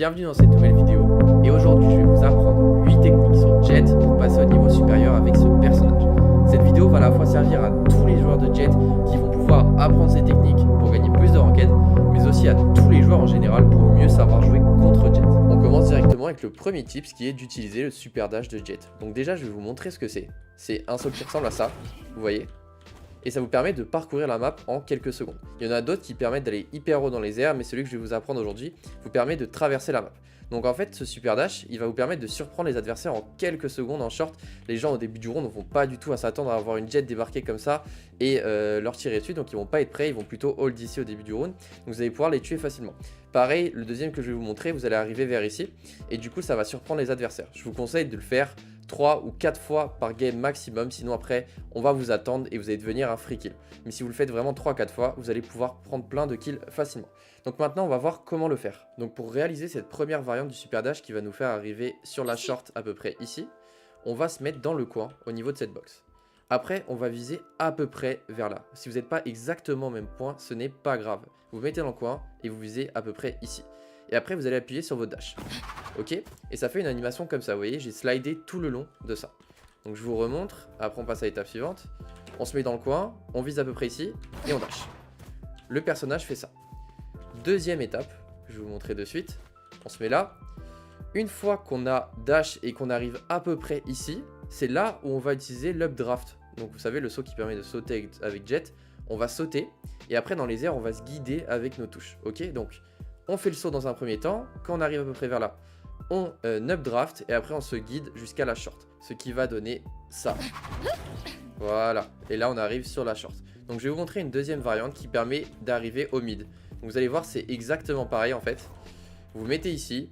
Bienvenue dans cette nouvelle vidéo et aujourd'hui je vais vous apprendre 8 techniques sur Jet pour passer au niveau supérieur avec ce personnage. Cette vidéo va à la fois servir à tous les joueurs de Jet qui vont pouvoir apprendre ces techniques pour gagner plus de ranked, mais aussi à tous les joueurs en général pour mieux savoir jouer contre Jet. On commence directement avec le premier tip, ce qui est d'utiliser le super dash de Jet. Donc déjà je vais vous montrer ce que c'est. C'est un saut qui ressemble à ça, vous voyez, et ça vous permet de parcourir la map en quelques secondes. Il y en a d'autres qui permettent d'aller hyper haut dans les airs, mais celui que je vais vous apprendre aujourd'hui vous permet de traverser la map. Donc en fait, ce super dash, il va vous permettre de surprendre les adversaires en quelques secondes en short. Les gens au début du round ne vont pas du tout à s'attendre à avoir une Jet débarquer comme ça et leur tirer dessus, donc ils vont pas être prêts, ils vont plutôt hold ici au début du round, donc vous allez pouvoir les tuer facilement. Pareil, le deuxième que je vais vous montrer, vous allez arriver vers ici, et du coup ça va surprendre les adversaires. Je vous conseille de le faire 3 ou 4 fois par game maximum, sinon après on va vous attendre et vous allez devenir un free kill. Mais si vous le faites vraiment 3-4 fois, vous allez pouvoir prendre plein de kills facilement. Donc maintenant on va voir comment le faire. Donc pour réaliser cette première variante du super dash qui va nous faire arriver sur la short à peu près ici, on va se mettre dans le coin au niveau de cette box. Après on va viser à peu près vers là. Si vous n'êtes pas exactement au même point, ce n'est pas grave. Vous vous mettez dans le coin et vous visez à peu près ici. Et après vous allez appuyer sur votre dash. Ok, et ça fait une animation comme ça, vous voyez, j'ai slidé tout le long de ça. Donc je vous remontre, après on passe à l'étape suivante. On se met dans le coin, on vise à peu près ici, et on dash. Le personnage fait ça. Deuxième étape, je vais vous montrer de suite. On se met là. Une fois qu'on a dash et qu'on arrive à peu près ici, c'est là où on va utiliser l'updraft. Donc vous savez, le saut qui permet de sauter avec Jet. On va sauter, et après dans les airs, on va se guider avec nos touches. Ok, donc on fait le saut dans un premier temps. Quand on arrive à peu près vers là, on updraft et après on se guide jusqu'à la short, ce qui va donner ça. Voilà, et là on arrive sur la short. Donc je vais vous montrer une deuxième variante qui permet d'arriver au mid. Donc vous allez voir, c'est exactement pareil en fait. Vous mettez ici,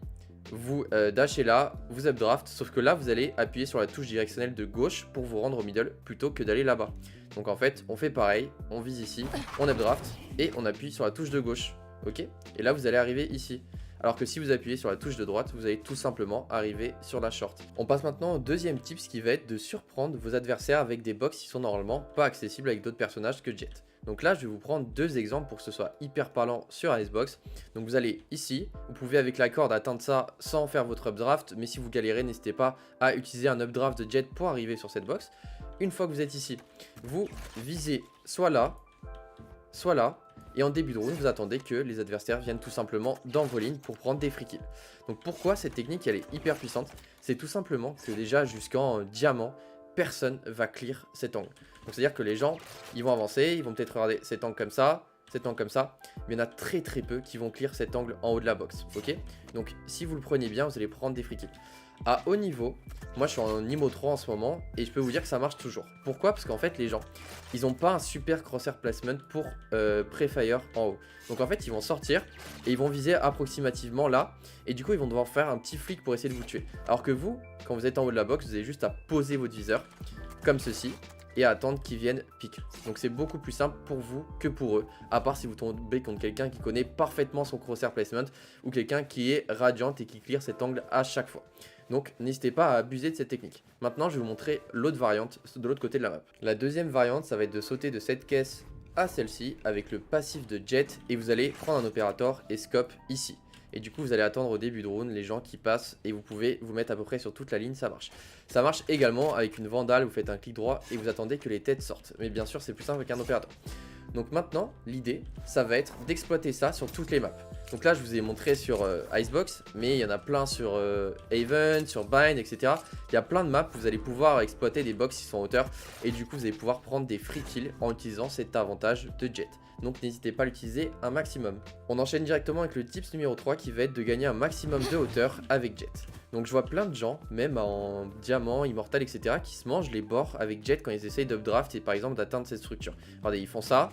vous dashez là, vous updraft, sauf que là vous allez appuyer sur la touche directionnelle de gauche pour vous rendre au middle plutôt que d'aller là-bas. Donc en fait on fait pareil, on vise ici, on updraft et on appuie sur la touche de gauche. Ok, et là vous allez arriver ici. Alors que si vous appuyez sur la touche de droite, vous allez tout simplement arriver sur la short. On passe maintenant au deuxième tip, ce qui va être de surprendre vos adversaires avec des box qui sont normalement pas accessibles avec d'autres personnages que Jet. Donc là, je vais vous prendre deux exemples pour que ce soit hyper parlant sur Icebox. Donc vous allez ici, vous pouvez avec la corde atteindre ça sans faire votre updraft, mais si vous galérez, n'hésitez pas à utiliser un updraft de Jet pour arriver sur cette box. Une fois que vous êtes ici, vous visez soit là, et en début de round, vous attendez que les adversaires viennent tout simplement dans vos lignes pour prendre des free kills. Donc pourquoi cette technique elle est hyper puissante? C'est tout simplement que déjà jusqu'en diamant, personne va clear cet angle. Donc c'est à dire que les gens, ils vont avancer, ils vont peut-être regarder cet angle comme ça, cet angle comme ça, mais il y en a très peu qui vont clear cet angle en haut de la box, ok? Donc si vous le prenez bien, vous allez prendre des free kills. À haut niveau, moi je suis en niveau 3 en ce moment et je peux vous dire que ça marche toujours. Pourquoi? Parce qu'en fait les gens, ils n'ont pas un super crosshair placement pour pré-fire en haut. Donc en fait ils vont sortir et ils vont viser approximativement là. Et du coup ils vont devoir faire un petit flick pour essayer de vous tuer. Alors que vous, quand vous êtes en haut de la box, vous avez juste à poser votre viseur comme ceci et à attendre qu'ils viennent pique. Donc c'est beaucoup plus simple pour vous que pour eux, à part si vous tombez contre quelqu'un qui connaît parfaitement son crosshair placement ou quelqu'un qui est radiant et qui clear cet angle à chaque fois. Donc n'hésitez pas à abuser de cette technique. Maintenant je vais vous montrer l'autre variante de l'autre côté de la map. La deuxième variante, ça va être de sauter de cette caisse à celle-ci avec le passif de Jet et vous allez prendre un opérateur et scope ici. Et du coup vous allez attendre au début de round les gens qui passent et vous pouvez vous mettre à peu près sur toute la ligne, ça marche. Ça marche également avec une vandale, vous faites un clic droit et vous attendez que les têtes sortent. Mais bien sûr c'est plus simple avec un opérateur. Donc maintenant l'idée ça va être d'exploiter ça sur toutes les maps. Donc là je vous ai montré sur Icebox, mais il y en a plein sur Haven, sur Bind, etc. Il y a plein de maps où vous allez pouvoir exploiter des box qui sont en hauteur et du coup vous allez pouvoir prendre des free kills en utilisant cet avantage de Jet. Donc n'hésitez pas à l'utiliser un maximum. On enchaîne directement avec le tips numéro 3 qui va être de gagner un maximum de hauteur avec Jet. Donc je vois plein de gens, même en diamant, immortal, etc. qui se mangent les bords avec Jet quand ils essayent d'updraft et par exemple d'atteindre cette structure. Regardez, ils font ça,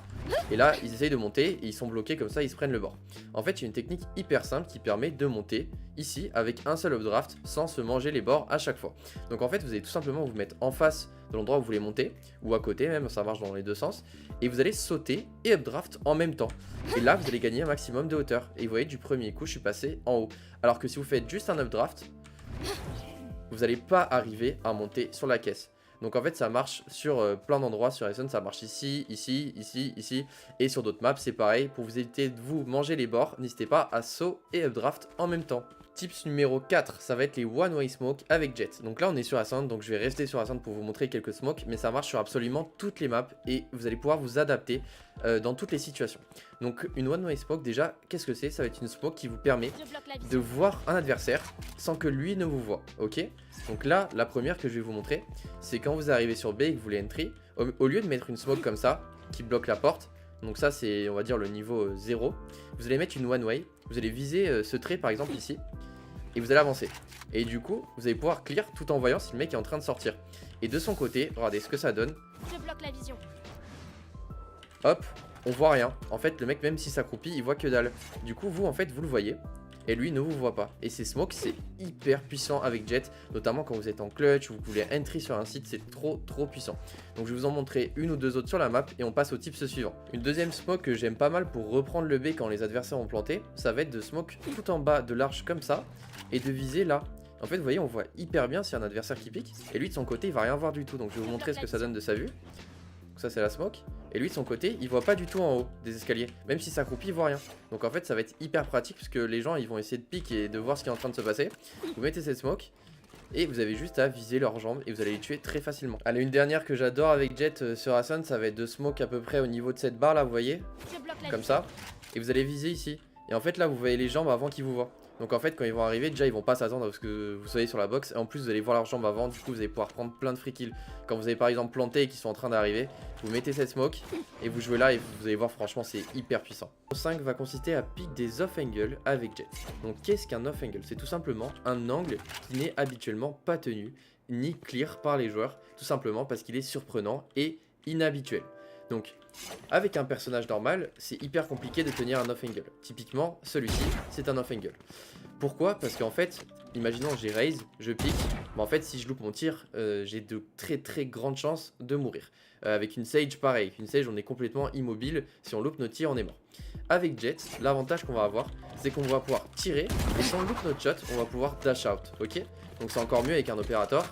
et là ils essayent de monter et ils sont bloqués comme ça, ils se prennent le bord. En fait, il y a une technique hyper simple qui permet de monter ici avec un seul updraft sans se manger les bords à chaque fois. Donc en fait, vous allez tout simplement vous mettre en face de l'endroit où vous voulez monter, ou à côté même, ça marche dans les deux sens, et vous allez sauter et updraft en même temps. Et là, vous allez gagner un maximum de hauteur. Et vous voyez, du premier coup, je suis passé en haut. Alors que si vous faites juste un updraft, vous n'allez pas arriver à monter sur la caisse. Donc en fait ça marche sur plein d'endroits sur Hearthstone, ça marche ici, ici, ici, ici, et sur d'autres maps c'est pareil. Pour vous éviter de vous manger les bords, n'hésitez pas à saut et updraft en même temps. Tips numéro 4, ça va être les One Way Smoke avec Jet. Donc là on est sur Ascent, donc je vais rester sur Ascent pour vous montrer quelques smokes, mais ça marche sur absolument toutes les maps et vous allez pouvoir vous adapter dans toutes les situations. Donc une One Way Smoke, déjà, qu'est-ce que c'est? Ça va être une smoke qui vous permet de voir un adversaire sans que lui ne vous voit, ok? Donc là, la première que je vais vous montrer, c'est quand vous arrivez sur B et que vous voulez entry, au lieu de mettre une smoke comme ça, qui bloque la porte, donc ça c'est on va dire le niveau 0, vous allez mettre une one way, vous allez viser ce trait par exemple ici, et vous allez avancer. Et du coup, vous allez pouvoir clear tout en voyant si le mec est en train de sortir. Et de son côté, regardez ce que ça donne. Je bloque la vision. Hop, on voit rien. En fait, le mec, même si s'accroupit, il voit que dalle. Du coup, vous, en fait, vous le voyez. Et lui ne vous voit pas. Et ces smokes, c'est hyper puissant avec Jet. Notamment quand vous êtes en clutch ou vous voulez entry sur un site, c'est trop puissant. Donc je vais vous en montrer une ou deux autres sur la map et on passe au tips suivant. Une deuxième smoke que j'aime pas mal pour reprendre le B quand les adversaires ont planté, ça va être de smoke tout en bas de l'arche comme ça et de viser là. En fait, vous voyez, on voit hyper bien s'il y a un adversaire qui pique. Et lui, de son côté, il va rien voir du tout. Donc je vais vous montrer ce que ça donne de sa vue. Donc ça, c'est la smoke. Et lui, de son côté, il voit pas du tout en haut des escaliers. Même si s'accroupit, il voit rien. Donc en fait, ça va être hyper pratique parce que les gens, ils vont essayer de piquer et de voir ce qui est en train de se passer. Vous mettez cette smoke et vous avez juste à viser leurs jambes et vous allez les tuer très facilement. Allez, une dernière que j'adore avec Jet sur Ascent, ça va être de smoke à peu près au niveau de cette barre là, vous voyez, comme ça. Et vous allez viser ici. Et en fait, là, vous voyez les jambes avant qu'ils vous voient. Donc en fait, quand ils vont arriver, déjà ils vont pas s'attendre à ce que vous soyez sur la box. Et en plus, vous allez voir leurs jambes avant. Du coup, vous allez pouvoir prendre plein de free kills. Quand vous avez par exemple planté et qu'ils sont en train d'arriver, vous mettez cette smoke et vous jouez là et vous allez voir, franchement, c'est hyper puissant. Le 5 va consister à pick des off angles avec Jet. Donc qu'est-ce qu'un off angle? C'est tout simplement un angle qui n'est habituellement pas tenu ni clear par les joueurs, tout simplement parce qu'il est surprenant et inhabituel. Donc, avec un personnage normal, c'est hyper compliqué de tenir un off-angle. Typiquement, celui-ci, c'est un off-angle. Pourquoi? Parce qu'en fait, imaginons j'ai raise, je pique, mais en fait, si je loupe mon tir, j'ai de très grandes chances de mourir. Avec une Sage, pareil. Une Sage, on est complètement immobile. Si on loupe notre tir, on est mort. Avec Jet, l'avantage qu'on va avoir, c'est qu'on va pouvoir tirer, et si on loupe notre shot, on va pouvoir dash out, ok? Donc c'est encore mieux avec un opérateur.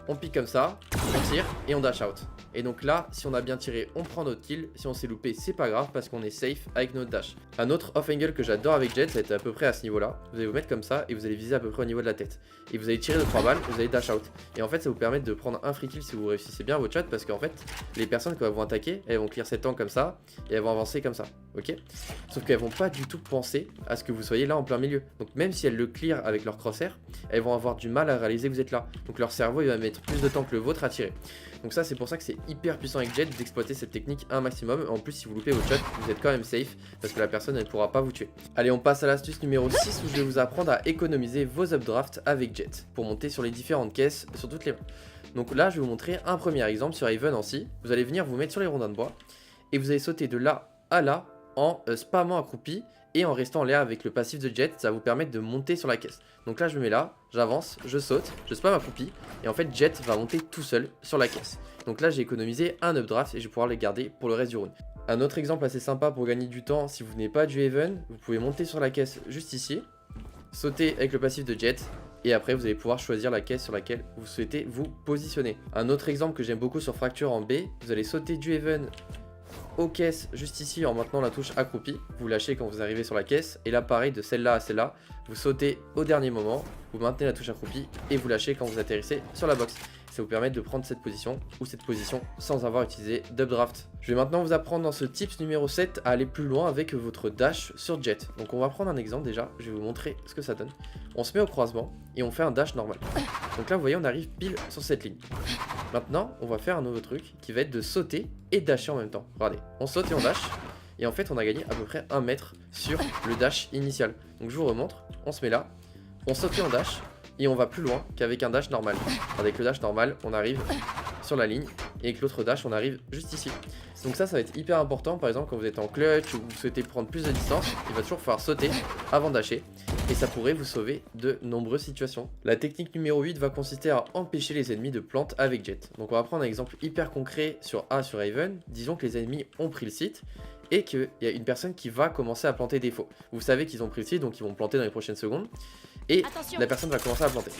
On pique comme ça, on tire, et on dash out. Et donc là, si on a bien tiré, on prend notre kill. Si on s'est loupé, c'est pas grave parce qu'on est safe avec notre dash. Un autre off-angle que j'adore avec Jet, ça va être à peu près à ce niveau-là. Vous allez vous mettre comme ça et vous allez viser à peu près au niveau de la tête. Et vous allez tirer de 3 balles, vous allez dash out. Et en fait, ça vous permet de prendre un free kill si vous réussissez bien votre shot parce qu'en fait, les personnes qui vont attaquer, elles vont clear 7 ans comme ça et elles vont avancer comme ça. Ok? Sauf qu'elles vont pas du tout penser à ce que vous soyez là en plein milieu. Donc même si elles le clear avec leur crosshair, elles vont avoir du mal à réaliser que vous êtes là. Donc leur cerveau, il va mettre plus de temps que le vôtre à tirer. Donc ça, c'est pour ça que c'est hyper puissant avec Jet d'exploiter cette technique un maximum. En plus, si vous loupez votre shot, vous êtes quand même safe parce que la personne ne pourra pas vous tuer. Allez, on passe à l'astuce numéro 6 où je vais vous apprendre à économiser vos updrafts avec Jet pour monter sur les différentes caisses sur toutes les mains. Donc là, je vais vous montrer un premier exemple sur Haven en si. Vous allez venir vous mettre sur les rondins de bois et vous allez sauter de là à là en spammant accroupi et en restant en l'air avec le passif de Jet. Ça va vous permettre de monter sur la caisse. Donc là, je me mets là, j'avance, je saute, je spamme accroupi et en fait Jet va monter tout seul sur la caisse. Donc là, j'ai économisé un updraft et je vais pouvoir les garder pour le reste du round. Un autre exemple assez sympa pour gagner du temps, si vous venez pas du Haven, vous pouvez monter sur la caisse juste ici, sauter avec le passif de Jet et après vous allez pouvoir choisir la caisse sur laquelle vous souhaitez vous positionner. Un autre exemple que j'aime beaucoup sur Fracture en B, vous allez sauter du Haven aux caisses juste ici en maintenant la touche accroupi, vous lâchez quand vous arrivez sur la caisse et là pareil de celle-là à celle-là, vous sautez au dernier moment, vous maintenez la touche accroupi et vous lâchez quand vous atterrissez sur la box. Ça vous permet de prendre cette position ou cette position sans avoir utilisé d'updraft. Je vais maintenant vous apprendre dans ce tips numéro 7 à aller plus loin avec votre dash sur Jet. Donc on va prendre un exemple déjà, je vais vous montrer ce que ça donne. On se met au croisement et on fait un dash normal. Donc là vous voyez on arrive pile sur cette ligne. Maintenant on va faire un nouveau truc qui va être de sauter et dasher en même temps. Regardez, on saute et on dash. Et en fait on a gagné à peu près 1 mètre sur le dash initial. Donc je vous remontre, on se met là, on saute et on dash. Et on va plus loin qu'avec un dash normal. Avec le dash normal, on arrive sur la ligne. Et avec l'autre dash, on arrive juste ici. Donc ça va être hyper important. Par exemple, quand vous êtes en clutch ou vous souhaitez prendre plus de distance, il va toujours falloir sauter avant de dasher. Et ça pourrait vous sauver de nombreuses situations. La technique numéro 8 va consister à empêcher les ennemis de plante avec Jet. Donc on va prendre un exemple hyper concret sur A sur Haven. Disons que les ennemis ont pris le site et qu'il y a une personne qui va commencer à planter des faux. Vous savez qu'ils ont pris le site, donc ils vont planter dans les prochaines secondes. Et attention, la personne va commencer à planter.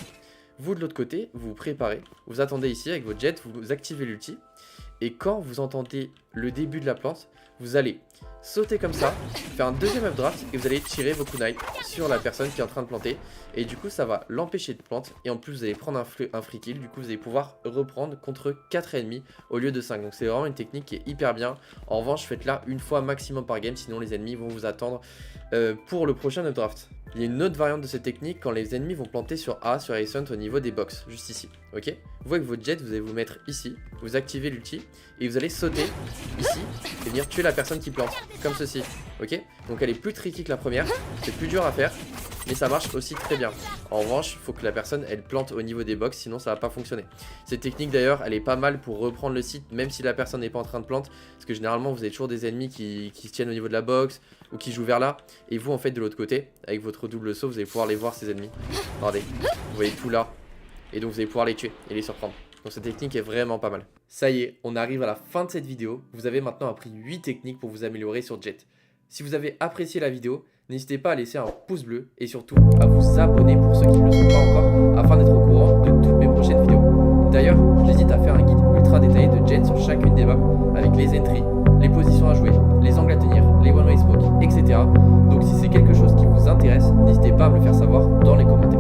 Vous de l'autre côté, vous vous préparez, vous attendez ici avec votre Jet, vous activez l'ulti. Et quand vous entendez le début de la plante, vous allez sauter comme ça, faire un deuxième updraft et vous allez tirer vos kunai sur la personne qui est en train de planter. Et du coup, ça va l'empêcher de planter. Et en plus, vous allez prendre un free kill. Du coup, vous allez pouvoir reprendre contre 4 ennemis au lieu de 5. Donc, c'est vraiment une technique qui est hyper bien. En revanche, faites-la une fois maximum par game. Sinon, les ennemis vont vous attendre pour le prochain updraft. Il y a une autre variante de cette technique quand les ennemis vont planter sur A, sur Ascent au niveau des box, juste ici. Ok, vous voyez que votre jet, vous allez vous mettre ici, vous activez l'ulti et vous allez sauter ici et venir tuer la personne qui plante, comme ceci. Ok, donc elle est plus tricky que la première, c'est plus dur à faire, mais ça marche aussi très bien. En revanche, il faut que la personne elle plante au niveau des box, sinon ça va pas fonctionner. Cette technique d'ailleurs, elle est pas mal pour reprendre le site, même si la personne n'est pas en train de planter, parce que généralement vous avez toujours des ennemis qui se tiennent au niveau de la box ou qui jouent vers là, et vous en fait de l'autre côté, avec votre double saut, vous allez pouvoir les voir ces ennemis. Regardez, vous voyez tout là, et donc vous allez pouvoir les tuer et les surprendre. Donc cette technique est vraiment pas mal. Ça y est, on arrive à la fin de cette vidéo. Vous avez maintenant appris 8 techniques pour vous améliorer sur Jett. Si vous avez apprécié la vidéo, n'hésitez pas à laisser un pouce bleu et surtout à vous abonner pour ceux qui ne le sont pas encore afin d'être au courant de toutes mes prochaines vidéos. D'ailleurs, j'hésite à faire un guide ultra détaillé de Jett sur chacune des maps avec les entries, les positions à jouer, les angles à tenir, les one-way smoke, etc. Donc si c'est quelque chose qui vous intéresse, n'hésitez pas à me le faire savoir dans les commentaires.